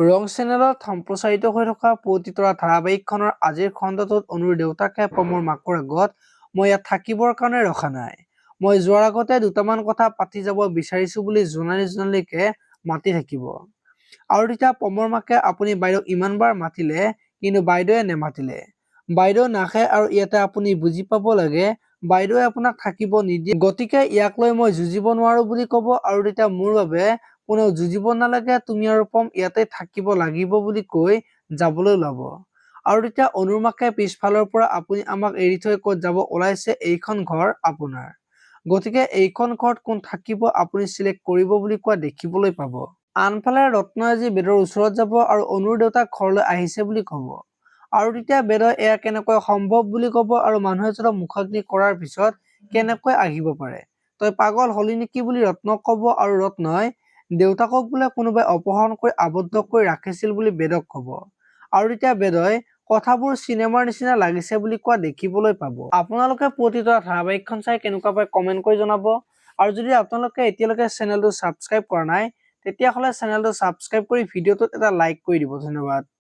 ৰং চেনেলত সম্প্ৰচাৰিত হৈ থকা পতিতৰা ধাৰাবাহিকখনৰ আজিৰ খণ্ডটোত অনুৰ দেউতাকে পমৰ মাকৰ আগত মই ইয়াত থাকিবৰ কাৰণে ৰখা নাই। মই যোৱাৰ আগতে দুটামান কথা পাতি যাব বিচাৰিছো বুলি জোনালীলৈকে মাতি থাকিব। আৰু তেতিয়া পমৰ মাকে আপুনি বাইদেউক ইমানবাৰ মাতিলে কিন্তু বাইদেৱে নেমাতিলে। বাইদেউ নাখে আৰু ইয়াতে আপুনি বুজি পাব লাগে বাইদেৱে আপোনাক থাকিব নিদিয়ে, গতিকে ইয়াক লৈ মই যুঁজিব নোৱাৰো বুলি কব আৰু তেতিয়া মোৰ বাবে কোনেও যুঁজিব নালাগে, তুমি আৰু পম ইয়াতে থাকিব লাগিব বুলি কৈ যাবলৈ ওলাব। আৰু তেতিয়া অনুৰ মাকে পিছফালৰ পৰা আপুনি আমাক এৰি থৈ ক'ত যাব ওলাইছে, এইখন ঘৰ আপোনাৰ, গতিকে এইখন ঘৰত কোন থাকিব আপুনি চিলেক্ট কৰিব বুলি কোৱা দেখিবলৈ পাব। আনফালে ৰত্নই আজি বেদৰ ওচৰত যাব আৰু অনুৰ দেউতাক ঘৰলৈ আহিছে বুলি কব। আৰু তেতিয়া বেদই এয়া কেনেকৈ সম্ভৱ বুলি কব আৰু মানুহ এজনক মুখাগ্নি কৰাৰ পিছত কেনেকৈ আহিব পাৰে, তই পাগল হলি নেকি বুলি ৰত্নক কব আৰু ৰত্নই দেউতাকক বোলে কোনোবাই অপহৰণ কৰি আবদ্ধ কৰি ৰাখিছিল বুলি বেদক কব। আৰু তেতিয়া বেদই কথাবোৰ চিনেমাৰ নিচিনা লাগিছে বুলি কোৱা দেখিবলৈ পাব। আপোনালোকে পতিতৰা ধাৰাবাহিকখন চাই কেনেকুৱা পায় কমেন্ট কৰি জনাব। আৰু যদি আপোনালোকে এতিয়ালৈকে চেনেলটো ছাবস্ক্ৰাইব কৰা নাই তেতিয়াহ'লে চেনেলটো ছাবস্ক্ৰাইব কৰি ভিডিঅ'টোত এটা লাইক কৰি দিব। ধন্যবাদ।